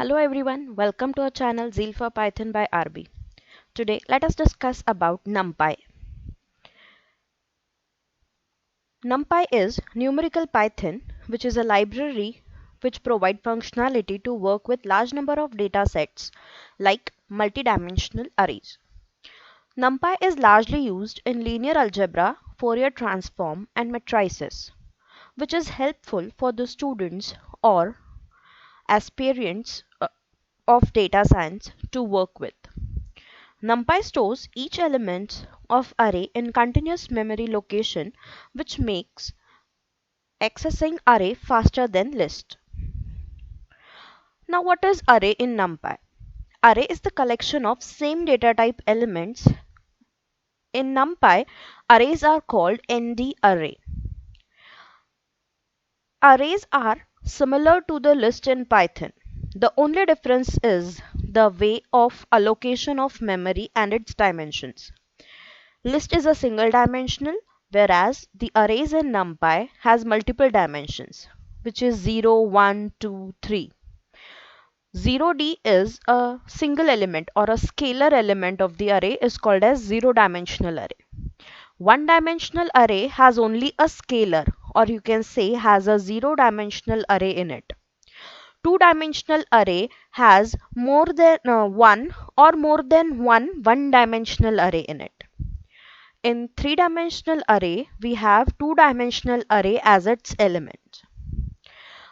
Hello everyone, welcome to our channel Zeal for Python by RB. Today let us discuss about NumPy. NumPy is numerical Python, which is a library which provide functionality to work with large number of data sets like multidimensional arrays. NumPy is largely used in linear algebra, Fourier transform and matrices, which is helpful for the students or aspirants of data science to work with. NumPy stores each element of array in continuous memory location, which makes accessing array faster than list. Now what is array in NumPy? Array is the collection of same data type elements. In NumPy, arrays are called ND array. Arrays are similar to the list in Python. The only difference is the way of allocation of memory and its dimensions. List is a single dimensional, whereas the arrays in NumPy has multiple dimensions, which is 0, 1, 2, 3. 0D is a single element or a scalar element of the array is called as zero dimensional array. One dimensional array has only a scalar, or you can say has a zero dimensional array in it. Two dimensional array has more than one or more than one dimensional array in it. In three-dimensional array, we have two-dimensional array as its element.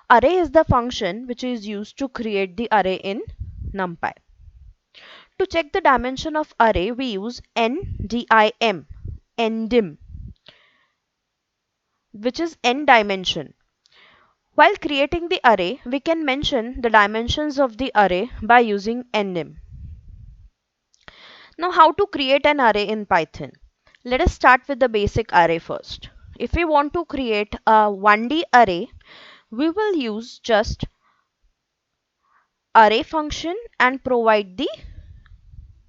Array is the function which is used to create the array in NumPy. To check the dimension of array, we use ndim, ndim, which is n dimension. While creating the array, we can mention the dimensions of the array by using ndim. Now, how to create an array in Python? Let us start with the basic array first. If we want to create a 1D array, we will use just array function and provide the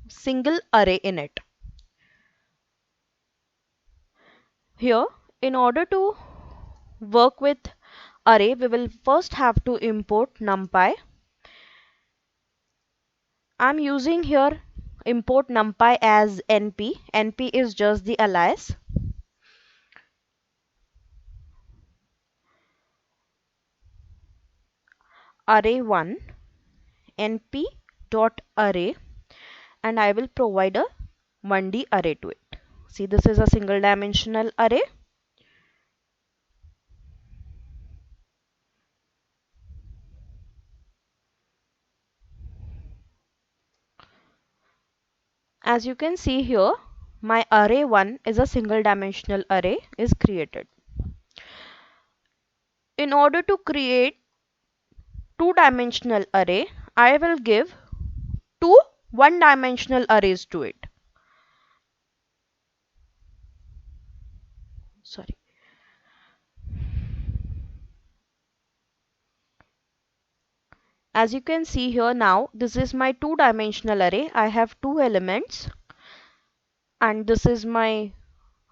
single array in it. Here, in order to work with array, we will first have to import NumPy. I'm using here import NumPy as np. np is just the alias. Array1 np dot array, and I will provide a 1D array to it. See, this is a single dimensional array. As you can see here, my array1 is a single dimensional array is created. In order to create two-dimensional array, I will give two one-dimensional arrays to it. Sorry. As you can see here now, this is my two-dimensional array. I have two elements, and this is my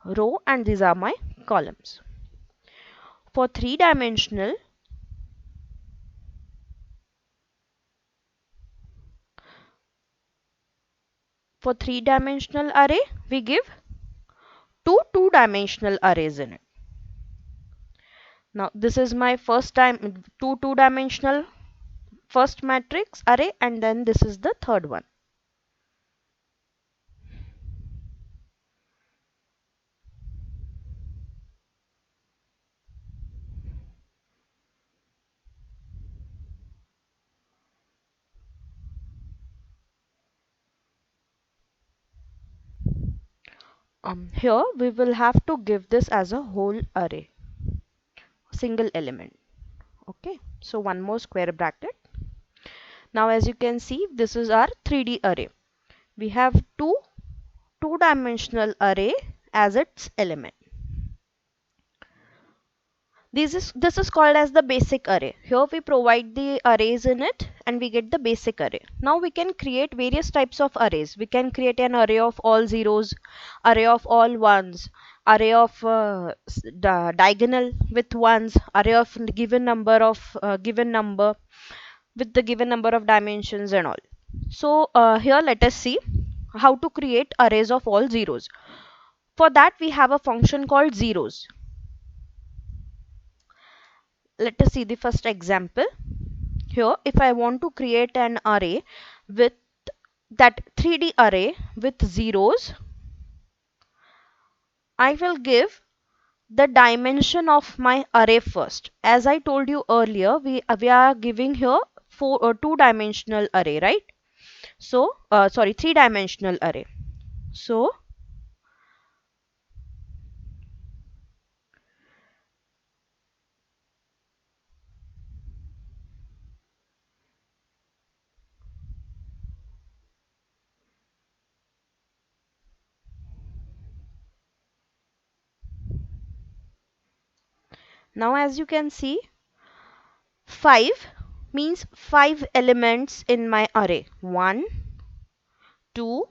row and these are my columns. For three-dimensional, array, we give two two-dimensional arrays in it. Now this is my first time two-dimensional first matrix array, and then this is the third one. Here we will have to give this as a whole array, single element. Okay, so one more square bracket. Now as you can see, this is our 3D array. We have two-dimensional array as its element. This is called as the basic array. Here we provide the arrays in it and we get the basic array. Now we can create various types of arrays. We can create an array of all zeros, array of all ones, array of diagonal with ones, array of given number of given number. with the given number of dimensions and all. So here let us see how to create arrays of all zeros. For that we have a function called zeros. Let us see the first example. Here if I want to create an array with that 3D array with zeros, I will give the dimension of my array first. As I told you earlier, we are giving here two-dimensional array, right? So sorry, three-dimensional array. So now as you can see, 5 means 5 elements in my array. 1, 2,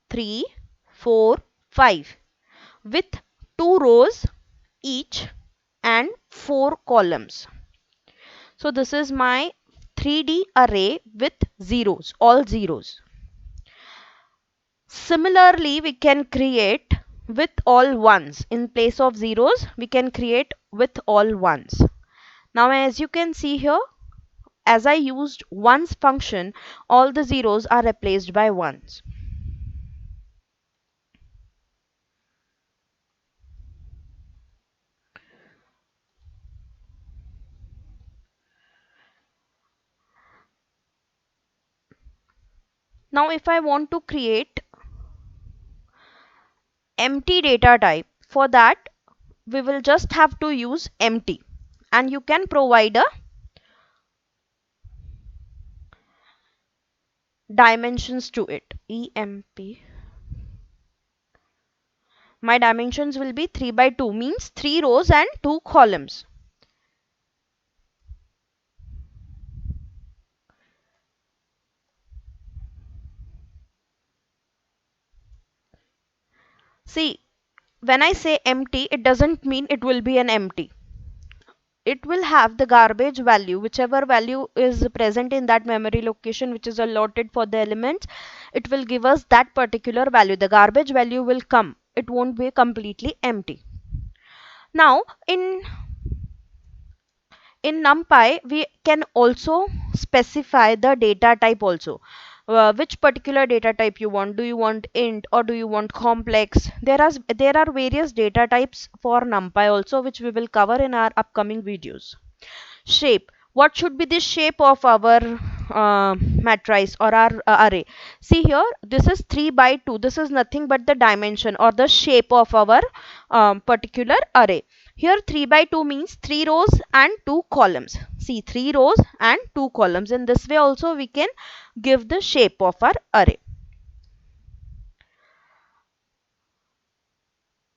3, 4, 5 with 2 rows each and 4 columns. So this is my 3D array with zeros, all zeros. Similarly, we can create with all ones. In place of zeros, we can create with all ones. Now as you can see here, as I used ones function, all the zeros are replaced by ones. Now if I want to create empty data type, for that we will just have to use empty, and you can provide a dimensions to it. Emp. My dimensions will be 3 by 2, means 3 rows and 2 columns. See, when I say empty, it doesn't mean it will be an empty. It will have the garbage value, whichever value is present in that memory location which is allotted for the elements, it will give us that particular value. The garbage value will come. It won't be completely empty. Now in NumPy, we can also specify the data type also. Which particular data type you want? Do you want int or do you want complex? There are various data types for NumPy also, which we will cover in our upcoming videos. Shape. What should be the shape of our matrice or our array? See here, this is 3 by 2. This is nothing but the dimension or the shape of our particular array. Here 3 by 2 means 3 rows and 2 columns. See, 3 rows and 2 columns. In this way also we can give the shape of our array.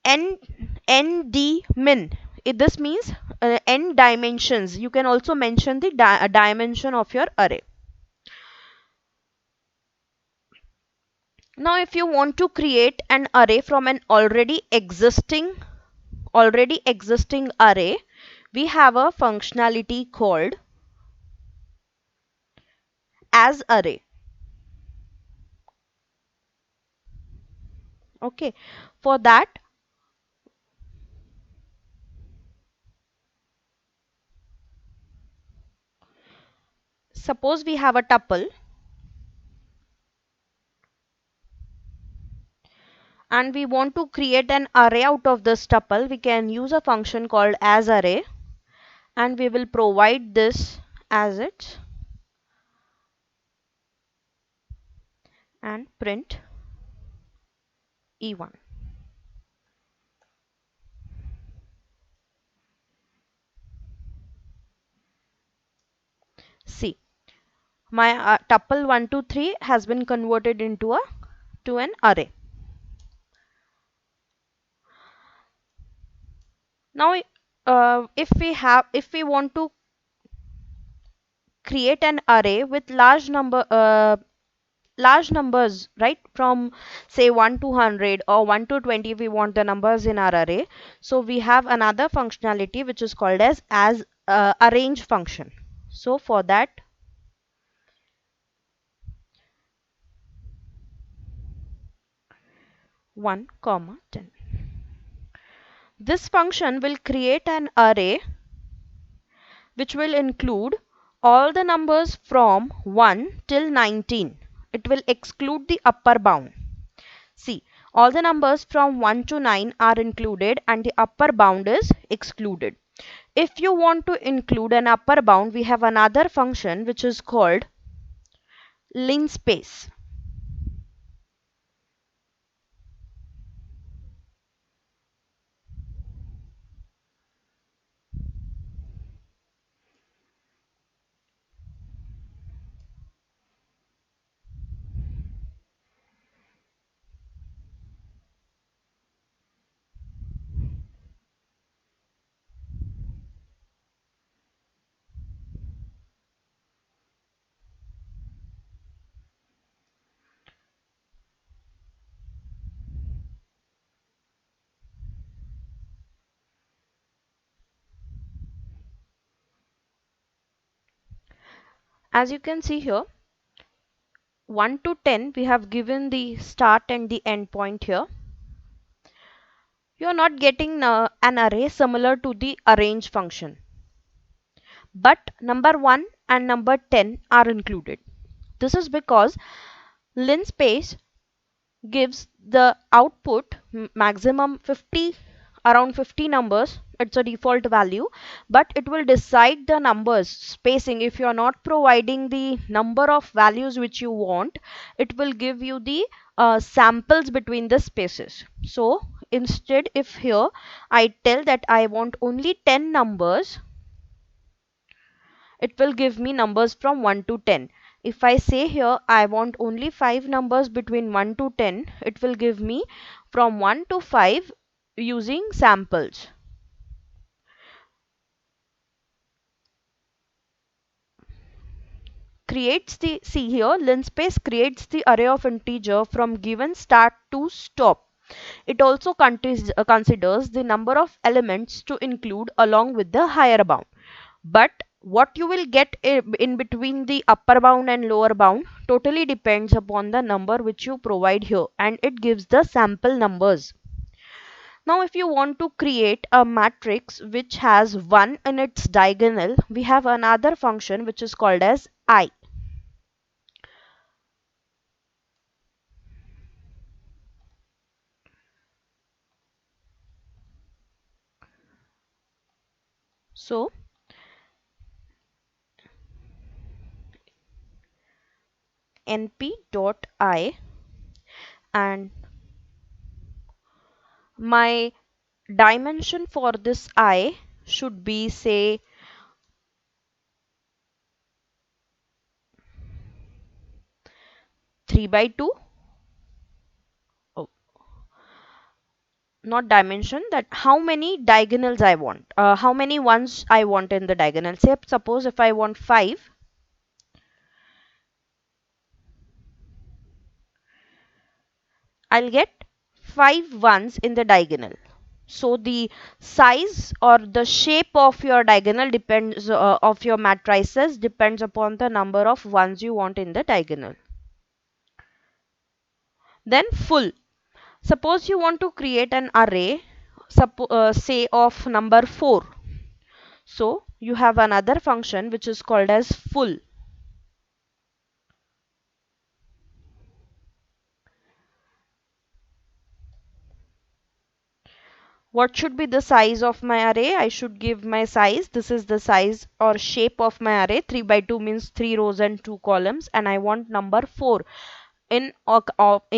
ND min. This means n dimensions. You can also mention the dimension of your array. Now if you want to create an array from an already existing array, we have a functionality called as array. Okay, for that suppose we have a tuple and we want to create an array out of this tuple. We can use a function called as array and we will provide this as it and print E1. See, my tuple 1 2 3 has been converted into an array. Now if we want to create an array with large numbers, right, from say 1 to 100 or 1 to 20, we want the numbers in our array. So we have another functionality which is called as arrange function. So for that 1 comma 10. This function will create an array which will include all the numbers from 1 till 19. It will exclude the upper bound. See, all the numbers from 1 to 9 are included and the upper bound is excluded. If you want to include an upper bound, we have another function which is called linspace. As you can see here, 1 to 10 we have given the start and the end point here. You are not getting an array similar to the arrange function, but number 1 and number 10 are included. This is because linspace gives the output maximum 50, around 50 numbers. It's a default value, but it will decide the numbers spacing. If you are not providing the number of values which you want, it will give you the samples between the spaces. So instead, if here I tell that I want only 10 numbers, it will give me numbers from 1 to 10. If I say here I want only 5 numbers between 1 to 10, it will give me from 1 to 5 using samples. See here, linspace creates the array of integer from given start to stop. It also considers the number of elements to include along with the higher bound. But what you will get in between the upper bound and lower bound totally depends upon the number which you provide here, and it gives the sample numbers. Now if you want to create a matrix which has 1 in its diagonal, we have another function which is called as I. So np.I, and my dimension for this I should be, say, 3 by 2. Oh, not dimension, that how many diagonals I want, how many ones I want in the diagonal. Say suppose if I want 5, I'll get 5 ones in the diagonal. So the size or the shape of your diagonal depends of your matrices depends upon the number of ones you want in the diagonal. Then full. Suppose you want to create an array, say of number 4. So you have another function which is called as full. What should be the size of my array? I should give my size. This is the size or shape of my array. 3 by 2 means 3 rows and 2 columns, and I want number 4 in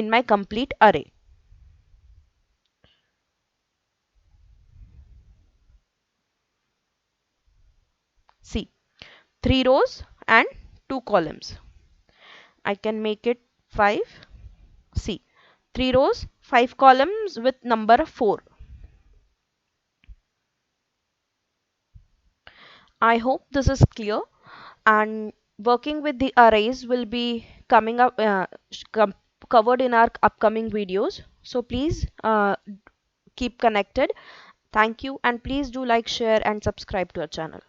my complete array. See, 3 rows and 2 columns. I can make it 5. See, 3 rows, 5 columns with number 4. I hope this is clear, and working with the arrays will be coming up covered in our upcoming videos. So please keep connected. Thank you, and please do like, share and subscribe to our channel.